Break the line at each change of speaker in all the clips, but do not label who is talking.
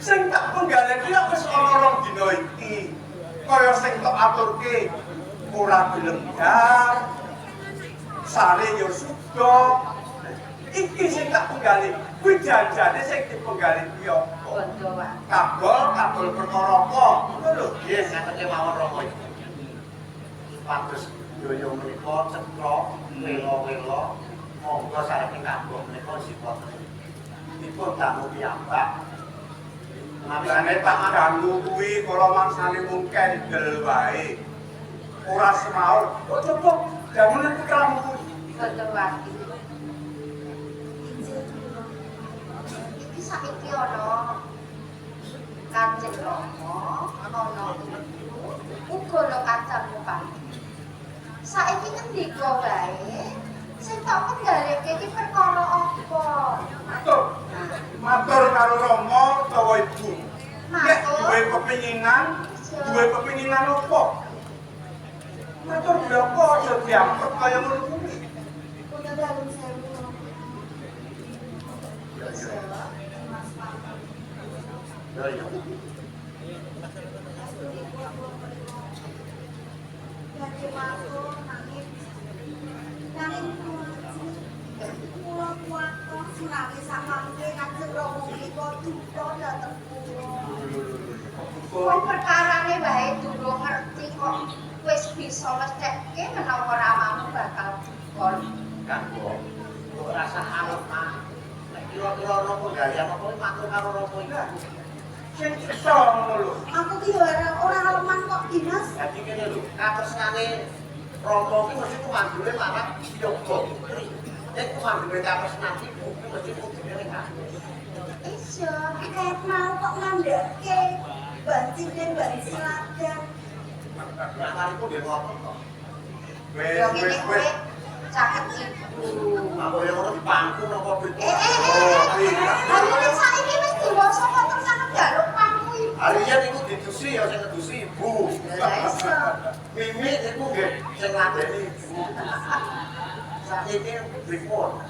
Sing tak penggale iki wis ana rong dina iki. Kaya sing tok aturke ora gelem gak. Sare yo suda. Iki sing tak penggale. Kuwi janjane sing dipenggali kuwi apa?
Bondo wae.
Kabul perkara apa? Ngono lho.
Nggih, ngateke mawon Rama. Pados yoyo menika ceklok, welo-welo, monggo saking kabul menika sipot. Dipun dangu piyambak.
Mangane tak dangu kuwi kala mangsane mung kendel wae. Ora semaur. Kok coba dangu putramu kuwi.
Bondo wae. Iki saiki ana Kanjeng Rama, ana uga ana kancamu Panji. Saiki ngendika wae, sing tak kendhaleke iki perkara apa?
Matur karo Rama utawa Ibu. Nek duwe kepinginan apa? Matur berapa aja diampet kaya ngono kuwi.
Udah dalam sewu.
Yoyo.
Lagi masuk nanging kula kuwatir sinawi samangke Kanjeng Rama menika duka dhateng kula.
Wong perkarane wae durung ngerti kok wis bisa mestekke menawa ramamu bakal dukul.
Kan kok rasa arep mah. Nek kira-kira ana penggalian apa matur karo Rama iki.
Sing iso ngono lho.
Aku ki ora aleman kok Dimas.
Dadi kene lho, katresnane Rama ki mesti kumandune marang yoga. Nek kumandune katresnan iku mesti kudune ning aku.
Iya, kayak mau kok ngandake banting dan bari seladan.
Nah, kaliku nggih ngoten kok.
Yo ngene kowe caket ibu.
Apa yang ngono dipangku napa betul?
Hari saiki wis diwasa kok tersane njaluk pangku ibu.
Harian iku didusi ya sing ngedusi ibu.
Lah iso.
Mimi iku nggih sing ngadeni ibu. Saiki pripun?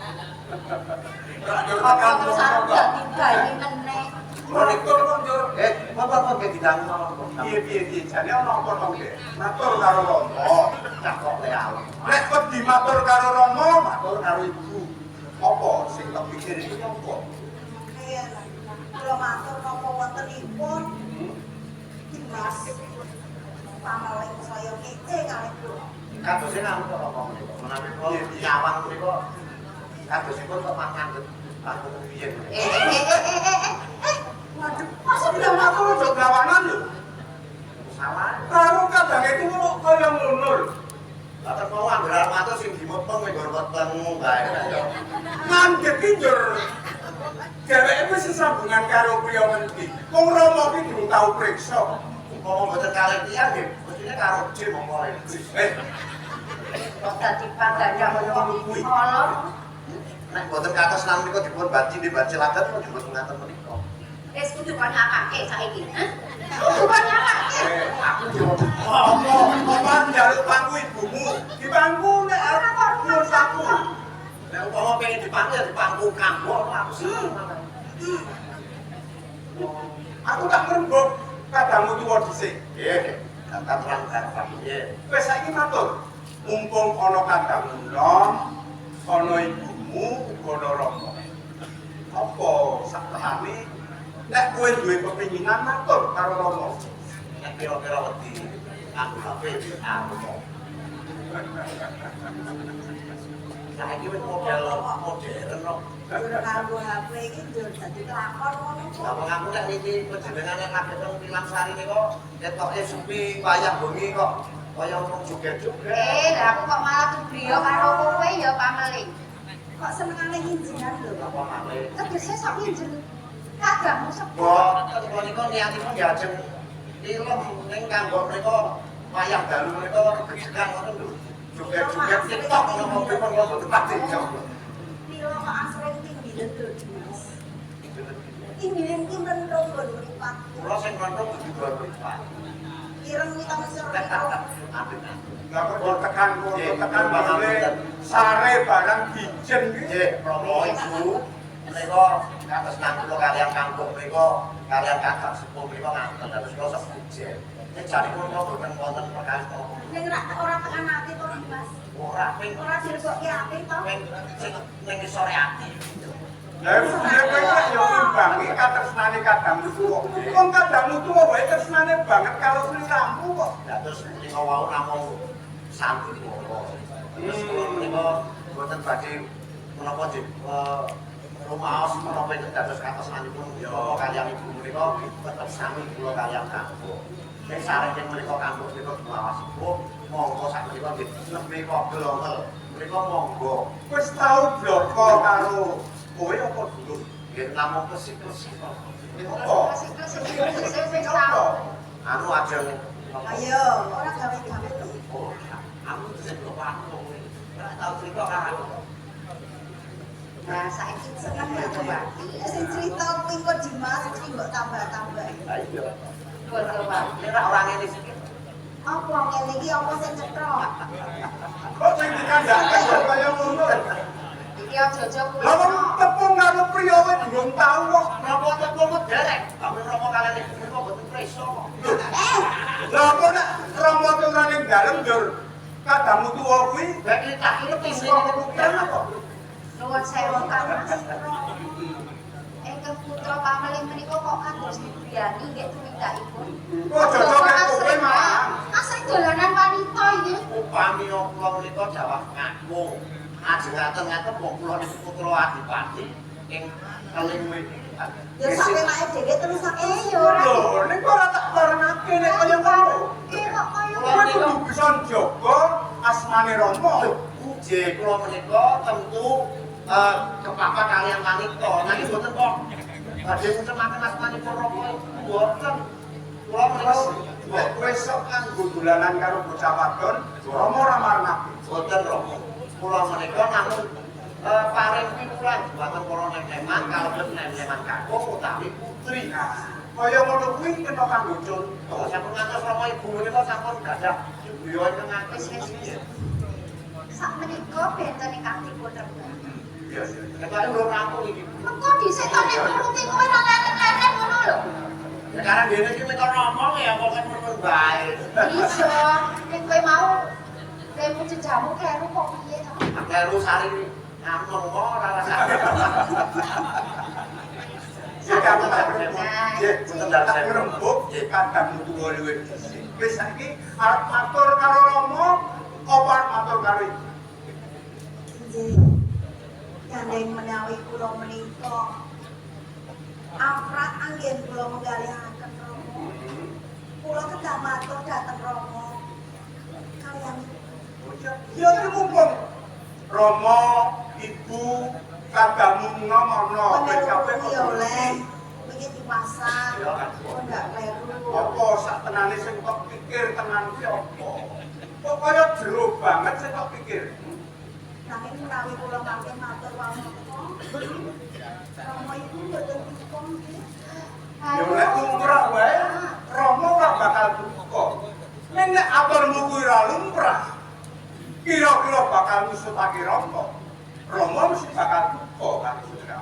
Apa tersane dadi bali meneh.
Monitor kok njur.
Apa nggih didangu mawon kok.
Piye jane ana apa to nggih? Matur karo Rama.
Cakok le alem.
Nek kok dimatur karo Rama,
Matur karo ibu.
apa sing tak pikir iki apa?
Iya, kula matur napa wontenipun Dimas. Pamaling saya kece kalih kula.
Kadose nang kok apa menika. Menawi kula nyawang menika kadosipun kok mangandhet aku piye.
Waduh,
Masa tidak matur untuk gawanan lho?
Salah.
Karo kadange ku kaya ngono lho.
Lah terus mau anggar matur sing dimepeng ning nggon weteng bae ya.
Ngandhek ki njur dheweke wis sesambungan karo priya menti. Wong Rama ki durung tau priksa.
Umpama mboten kalih tiyang nggih, mestine karo jin mongko ae.
Kok dadi padanya
ngono kuwi.
Ala.
Nek mboten katos lan menika dipun baci di baci ladan kok dipun ngaten menika.
Wis kudu kon nyapake saiki, ha? Kudu kon nyapake.
Aku yo
Apa njaluk pangku ibumu? Di pangku nek arep nyuwun saku.
nek umpama pengen dipangku ya dipangku kanggo aku sih.
Aku tak ngrembug kadangmu tuwa dhisik.
Nggih, tak terang kan nggih.
Wis saiki matur. Mumpung ana kadangmu nom, ana ibumu, uga ana Rama. Apa saklahane nek kowe duwe kepinginan matur karo Rama.
Nek kira-kira wedi aku HP aku kok. Saiki wis model modern kok.
kanggo HP iki njur dadi kelakon ngono kok.
Lah wong aku nek iki panjenengane kabeh teng Pilang Sari nika ketoke sepi wayah bengi kok kaya wong joget-joget.
Lah aku kok malah dubriya karo kowe ya pameling.
Kok senengane nginjinan lho.
Apa malih?
Tegese sok nginjen kadangmu sepuh.
Kok ketika nika niatipun diajeng film ning kanggo mriko wayah dalu mriko bejekan ngoten lho. Joget-joget TikTok napa pripun kok mboten pati jam.
Piro kok asring tinggi lho Dimas. Tinggi iki mrentong nggon mripat.
Kula sing kontrol kudu dua mripat.
Ireng iki tamu sira.
Lah kok tekan bakale sare barang dijen iki.
Nggih, promo ibu menika kados nang kula kaliyan kampung menika kalian kakak sepuh menika ngaten dados kula sepujen. Nek jaripun kula boten wonten perkawis kok.
Ning ora tekan ati to Mas.
Ora ping
Ora diregokke ati to.
ping sing ning sore ati.
Lah kowe yo imbangi katresnane kadangmu tuwa. Wong kadangmu tuwa wae tresnane banget karo sliramu kok.
Dados menika wau namung santri kula. Terus kula menika boten badhe menapa nggih rumaos menapa itu dados katresnanipun Bapak kaliyan Ibu menika tetep sami kula kaliyan kampung. Nek sareng menika kampung menika diwawasipun monggo sak menika nggih nembe kok glongel. Menika monggo.
Wis tau bloko karo kowe apa durung?
Nggih namung kesik-kesik kok.
Apa?
Wis tau.
Anu ajeng
Ayo, ora gawe-gawe to.
oh, aku sing kepatung. Ora tau cerita karo
Nah, saiki seneng ya Bupati.
Sing cerita kuwi kok Dimas iki mbok tambah-tambah.
Ha iya.
Bupati.
Nek ora ngene iki
Apa ngene iki apa sing cetrok?
Kok sing dikandhake kok kaya ngono?
Iki aja-aja kuwi.
Lah wong tepung karo priya wae durung tau kok.
napa tepung derek. Tapi romo kalian iki menika boten preso kok.
Lah apa nek romo turane dalem dur kadangmu tuwa kuwi
Nek tak kira pisine
kan apa?
Nuwun sewu Kang Mas. Ingkang putra pameling menika kok kados dibriyani nggih tumindakipun.
Kok cocok karo kowe mah.
Asring dolanan wanita iki.
upami kula menika jawab ngaku. Ajeng-ajeng wong kula niku putra adipati ing keling
Ya sak enake dhewe terus sak
Yo ora.
Lho, nek ora tak barengake nek kaya ngono.
Ki kok kaya
Kowe kudu bisa njaga asmane Rama.
Uje kula menika tentu kepapa kalian wanita. Nanging boten kok badhe ngutamaken asmanipun Rama boten. Kula menika
Nek kowe sok kanggo dolanan karo bocah wadon, Rama ora marnake.
boten Rama. Kula menika namung paring piwulan dumateng para nem-neman kalebet nem-neman kakung utawi putri.
Kaya ngono kuwi kena kanggo contoh.
Oh, sampun ngantos Rama ibu menika sampun gadah beliau ingkang ngatos.
sak menika benten ingkang dipun rembug.
Iya, iya.
Nek lho rampung iki.
Mengko dhisik to nek nuruti kowe ora leren-leren ngono lho.
Sekarang dene iki meta ngomong ya kok kan meneng bae.
Iso, nek kowe mau lemu jejamu kleru kok piye to?
Kleru sari ngomong kok ora rasane.
Ya kamu tak rembug. Ya,
Bener dak
tak
saya.
rembug, kadang tuwa luwih dhisik. Wis saiki arep matur karo Rama, apa arep matur karo Ibu?
Nggih. Gandeng menawi kula menika aprat anggen kula menggalihaken Rama. Kula kedah matur dhateng Rama. Kaliyan
Ya iki mumpung Rama, Ibu, kadangmu ngono ben kabeh
ya oleh iki dipasang. Kok ndak kleru.
apa sak tenane sing kok pikir tenan ki apa? Kok kaya jero banget sing kok pikir.
Nanging menawi kula mangke matur wonten Rama iku mboten dikon nggih.
Ya nek lumrah wae, Rama ora bakal duka. Nek aturmu kuwi ora lumrah, kira-kira bakal nusutake Rama. Rama mesti bakal duka kan saudara.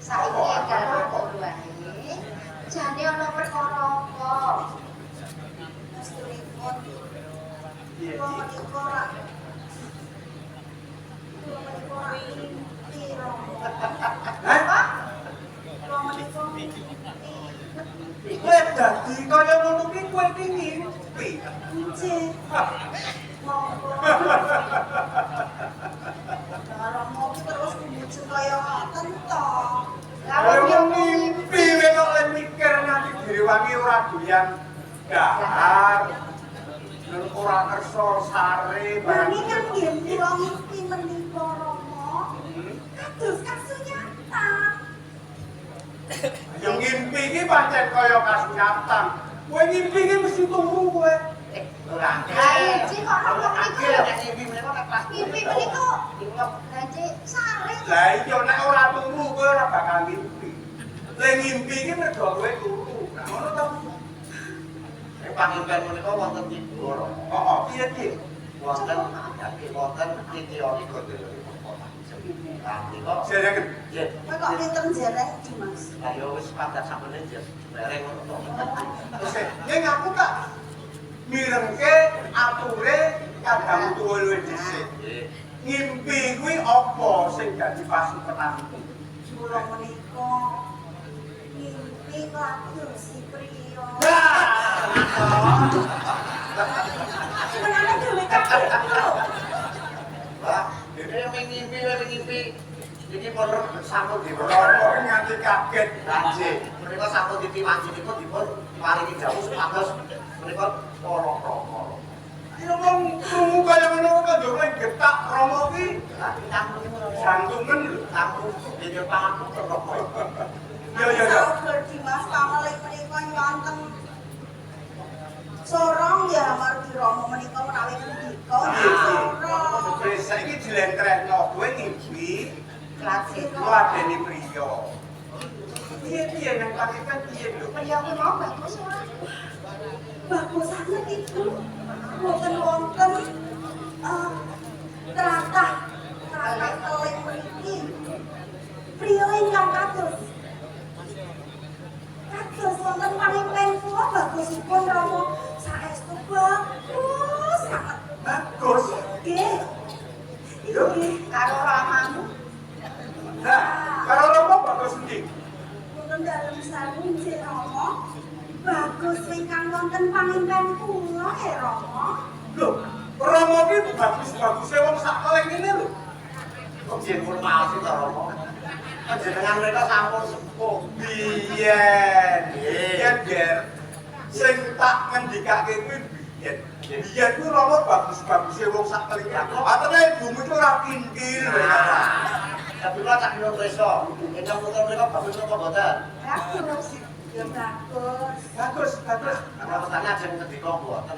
Saiki enggal matur wae. Jane ana perkara apa?
Asturipun
Iya,
kula
iya.
menika ora mimpi Rama.
Hah?
Kula menika
Kowe dadi kaya ngono ki kowe iki ngimpi.
nggih. Monggo. Rama ki terus kumuju kaya ngoten to.
Kowe wong ngimpi kok lek mikir nganti direwangi ora doyan dahar. Nek ora kersa sare barang.
Nanging kan nggih kula mimpi menika Rama. Kados kasunyata.
Ya ngimpi iki pancen kaya kasunyatan. Kowe ngimpi iki mesti turu kowe.
Ora.
Lah iki kok Rama mriku lho.
Nek iki menika nek pas
Mimpi menika Lanjut sare.
Lah iya nek ora turu kowe ora bakal ngimpi. Lek ngimpi iki mergo kowe turu. Nah ngono to.
nek pangimpen menika wonten tidur.
Heeh, piye ki?
Wonten wonten titioni gondelipun kota. Nanti kok
Jenengan
nggih.
Kowe kok pinter jereng Dimas.
Lah ya wis padat sampene nggih. Bareng ngono to.
terus ning aku tak mirengke ature kadang tuwa luwih dhisik.
Nggih.
Ngimpi kuwi apa sing dadi pasukenanku?
Kula menika mimpi nglaku si priya. Sebenarnya dhewe kabeh lho.
Lah, dene yang ngimpi. Iki pun sampun dipun.
Ora nganti kaget.
Lanjut, menika sampun dipiwanjinipun dipun paringi dawuh supados menika para prama.
Ya wong krungu kaya ngono kok yo getak Rama ki
Lah tamu
jantungan lho.
tamu dene pangaku terus.
Ya.
Sabar Dimas pameling menika wonten sorong ya amargi Rama menika menawi ngendika sorong.
Wis saiki dilentrekno kowe ngimpi
Klasik.
ngladeni priya. Piye nang paketan piye lho?
Priya kuwi mau bagus ora?
Bagus sangat itu. Wonten tratah keling mriki. Priya ingkang kados. Kados wonten pamimpen kula bagusipun Rama saestu bagus sangat.
Bagus.
Nggih. Nggih.
Karo ramamu.
Nah, karo Rama bagus endi?
Wonten dalem sarung nggih Rama. Bagus ingkang wonten pamimpen kula Rama.
Lho, Rama ki bagus-baguse wong sak keleng ngene lho.
Kok jen informasi to Romo. Panjenengan mereka sampun sepuh.
Biyen. Biyen ger. Sing tak ngendikake kuwi biyen. Biyen kuwi Rama bagus-baguse wong sak keleng. Atene ibumu itu ora pinggir.
Tapi kok tak yo preso. Ingkang putra mereka bagus apa boten?
Bagus. Ya bagus.
Bagus.
Ana petane aja ngendika boten.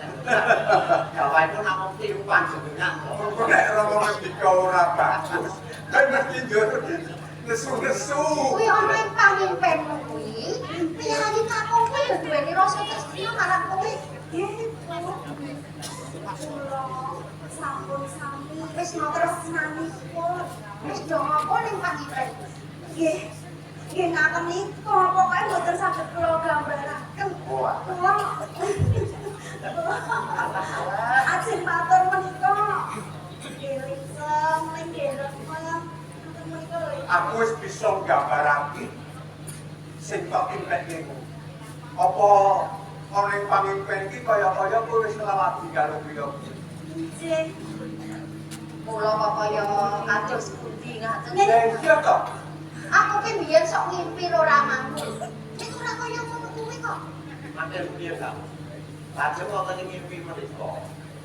Gawaipun namung tiru panjenengan.
Kok nek Rama ngendika ora bagus. Kan mesti njur nesu-nesu.
Kuwi ana ing pamimpenmu kuwi. Priyayi kakung kuwi lho duweni rasa tresna marang kowe.
Nggih, kula sampun sami
Wis ngono.
tresnanipun.
Wis do apa ning pamimpen?
Nggih. Nggih ngaten niku pokoke mboten saged kula gambaraken.
Wah.
Kula ajeng matur menika. Nggih lisem ning derek kaya ngoten menika lho.
Aku wis bisa nggambarake sing tak impekne. Apa ana ing pamimpen iki kaya-kaya kowe wis nglawati karo priya.
Nggih.
Mula kok kaya kados pundi ngaten.
Iya to.
Aku ki biyen sok ngimpi lho ramamu. Nek ora kaya ngono kuwi kok.
Matur piye kamu? Lajeng wonten ing mimpi menika.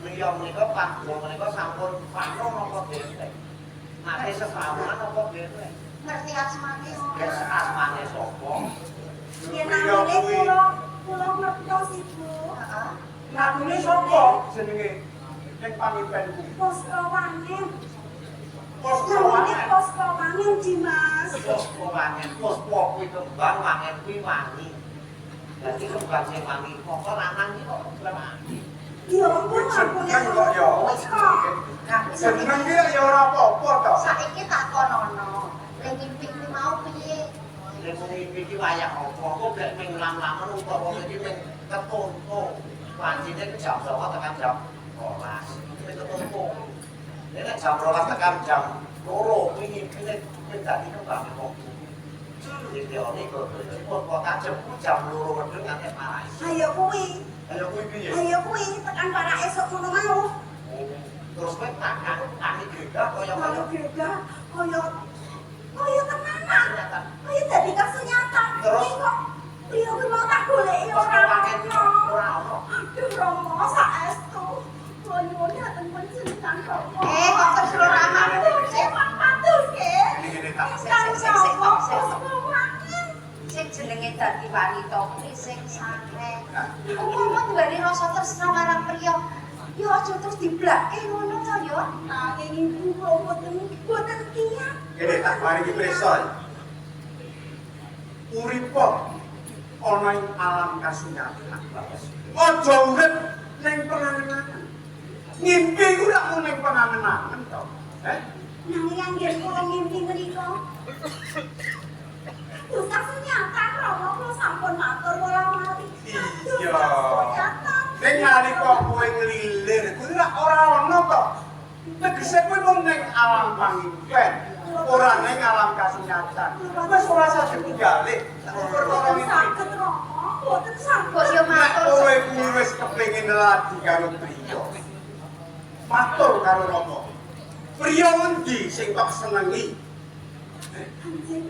Priya menika panjenengan menika sampun pano napa dene. Nate sesawuhan apa dene?
Ngerti asmane ora?
Wis asmane sapa?
Nggih namine kula ngertos Ibu.
Heeh.
Namune sapa jenenge ning pamimpenku?
Poskawangen.
Pos
Namine
kawangan.
Poskawangen Dimas.
Puspa wangen, puspa kuwi kembang, wangen kuwi wangi. Dadi kembang sing wangi, kok lanang iki kok wangi.
Ya ampun ampun ya.
Seneng kok ya.
Nah,
Seneng ki ya ora apa-apa to.
saiki takonono. Ning ngimpi kuwi mau piye?
Nek mimpi iki wayah apa, kok gak ming lam-lamen utawa iki ming ketonto. Wancine jam 09.00 tekan jam 12.00. Iki ketonto. Nek jam 12.00 tekan jam 2.00 kuwi ngimpi nek dadi kembang kok. Iki oni kok kota jam 2 wedhus nganti marai.
Ayo kuwi.
Ayo kuwi piye?
Ayo kuwi tekan para esuk ngono mau.
Terus kowe tangan tani gegah kaya
Kalau beda kaya tenanan. Kaya dadi kasunyatan.
Terus?
Iki kok priya kuwi mau tak goleki ora ono.
ora ono.
Aduh Rama saestu. Kula nyuwun dateng panjenengan Rama.
Kok kesel ramamu?
Sing pantes nggih.
Ngene tak.
Sing
Poskawangen.
sing jenenge dadi wanita kuwi sing saneh. Umpama duweni rasa tresna marang priya, ya aja terus diblakke ngono to ya.
Nanging ibu kula boten tiyang.
Ngene tak paringi prisa. Uripa ana ing alam kasunyatan. Aja urip ning pengangen-angen. Ngimpi ku rak ning pengangen-angen to.
Nanging anggen kula ngimpi menika. Dusak senyata Rama kula sampun matur kula mari.
Iya. Ning nalika kowe nglilir kuwi ora ono to. Tegese kowe mung ning alam pangimpen, ora ning alam kasunyatan. Wis ora saged tinggalé. Perkara iki
Saged Rama, boten saged.
Kok yo matur.
kowe kuwi wis kepengin lagi karo priya. Matur karo Rama. Priya endi sing tak senengi?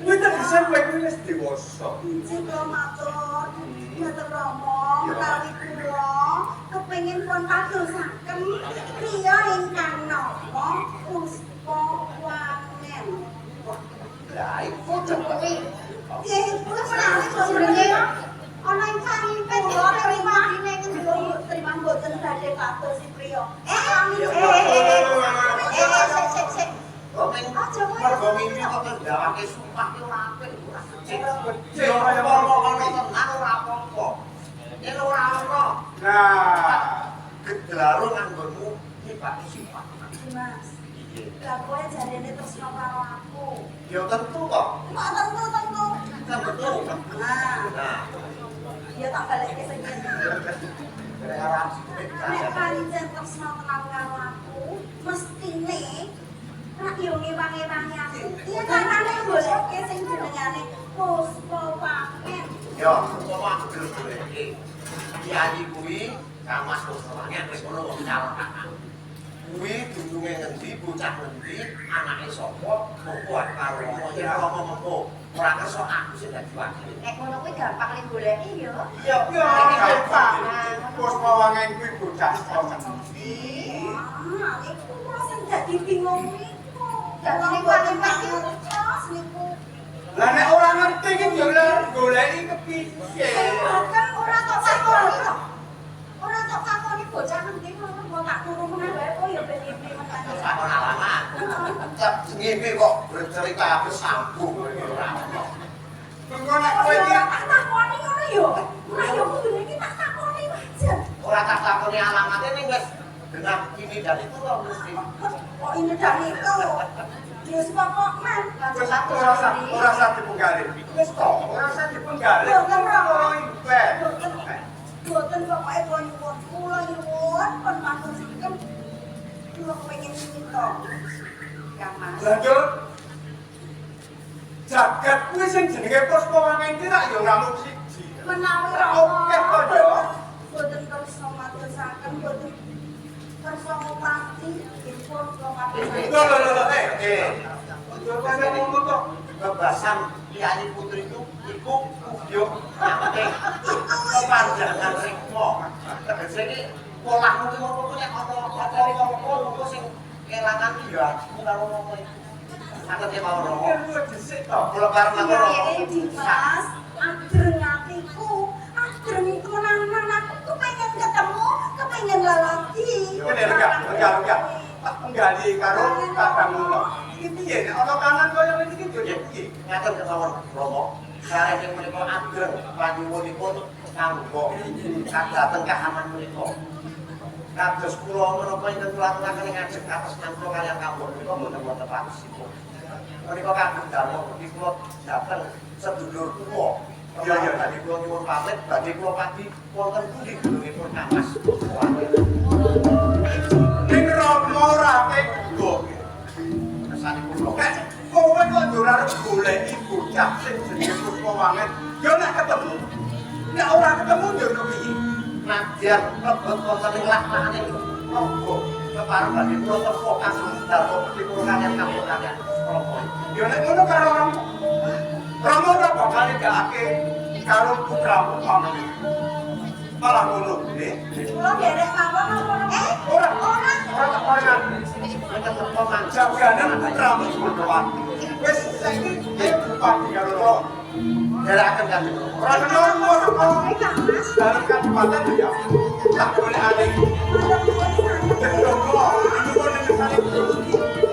Kuwi tegese kowe kuwi wis dewasa.
Injih kula matur. Matur Rama, menawi kula kepengin pun padosaken priya ingkang nama Puspa Wangen.
Lah iku
Kuwi
Nggih, kula menawi
jenenge
jenenge
ana ing pangimpen
kula
terima
terima
dine
kula terima boten badhe pados si priya.
sik.
mergo mimpi kok ndawake sumpah ki ora apik ora becik. Yo kaya ono tenan ora apa-apa. Yen ora ono.
Nah,
Gedlaru nganggonmu nyipati sifat.
Mas,
Iya.
lah kowe jarene tresno karo aku.
Ya tentu kok.
Kok tentu.
Tentu. Nah,
Ya tak balekke sing
kira-kira
nek pancen tresno tenan karo aku, mestine nek yo ngewangi-wangi aku. Iya kan nek goleke sing jenengane Puspa Wangen.
yo kok aku gelem-gelem. Kiai kuwi Kamas Puspawangen wis ngono wong calon. Kuwi dulunge ngendi, bocah ngendi, anake sapa, opo karo Rama, yen Rama mengko ora kersa aku sing dadi wakil.
Nek ngono kuwi gampang ning goleki yo.
Iya,
gampang. Puspa Wangen kuwi bocah saka ngendi?
Ah, iku kok sing dadi bingung niku.
Dadi niku ati pasti
niku.
Lah nek ora ngerti ki yo goleki kepiye?
Bahkan ora tok sakoni kok. Ora tok sakoni bocah ngendi ngono kok tak turu meneh wae kok ya ben iki meneh.
Sakon alamat. Cep ngene kok bercerita aku sambung ora ono.
Mengko nek kowe iki
tak takoni ngono yo. Ora yo kudune iki tak takoni wae.
Ora tak takoni alamate ning wis dengan ini dan itu kok mesti.
Kok ini dan itu. Wis pokok men.
wis ora usah dipenggalih. Wis to, ora usah dipenggalih. Ora impen.
Boten pokoke pun nyuwun kula nyuwun pun matur-matur. Kula pengen minta.
Kamas.
Lah yo jagat kuwi sing jenenge Puspa Wangen iki rak yo ora mung siji.
Menawi
Oke kok yo.
boten kersa matusaken boten kersa ngupati dipun kula
Lho, yo kaya ngono to.
Kebasan Kiai Putri itu iku kubyuk nangke kepanjangan rikma. Tegese iki polahmu ki ngono kuwi nek apa-apa sing kelangan ki ya aku karo ngono iki. Sakit ya mau romo.
Kuwi dhisik to.
Kula karo matur romo.
Dimas, ajreng atiku, ajreng temenan aku kepengin ketemu, kepengin lelaki.
Kene enggak. Tak penggali karo kakangmu kok. Iki piye nek ana kanan kaya ngene iki yo piye?
Ngaten kemawon romo. Sareng yang menika ajreng panyuwunipun kanggo kadhateng kahanan menika. Kados kula menapa ingkang kula aturaken ngajeng atas nampa kaliyan kampung menika boten wonten raosipun. Menika kagem dalem ugi kula dhateng sedulur kula. Iya, tadi kula nyuwun pamit badhe kula pati wonten pundi gedungipun Kamas.
Ning Rama ora tega.
Kesanipun kula.
Nek kowe kok ora arep goleki bocah sing jenenge Puspa Wangen, yo nek ketemu. Nek ora ketemu yo kepiye?
Nadyan lebet wonten ing laknane monggo kepareng badhe kula tepuk kasih dalem ugi kula kaliyan kampung kaliyan.
Yo nek ngono karo Rama ora bakal ndakake karo putramu pamane. Malah ngono, nggih.
Kula derek mawon napa?
Ora tak kaya
Mencet pemancap
jaganan putramu Bhagawan. Wis saiki bupati karo Rama.
gerakan kanjeng.
Ora ngono dalam kabupaten ya. Tak boleh ada iki. Kedongo, ini pun nek sale.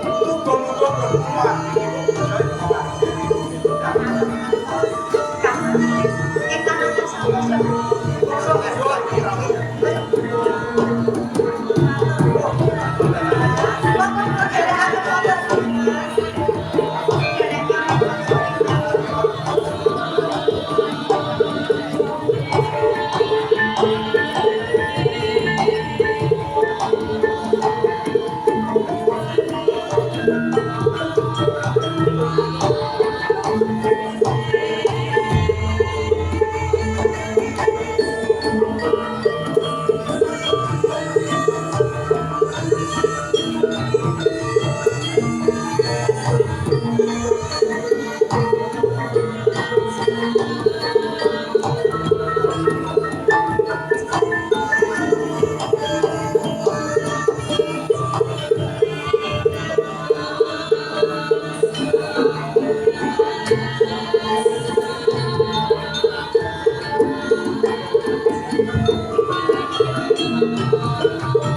Muga-muga berkuat.
Kamu
Thank you.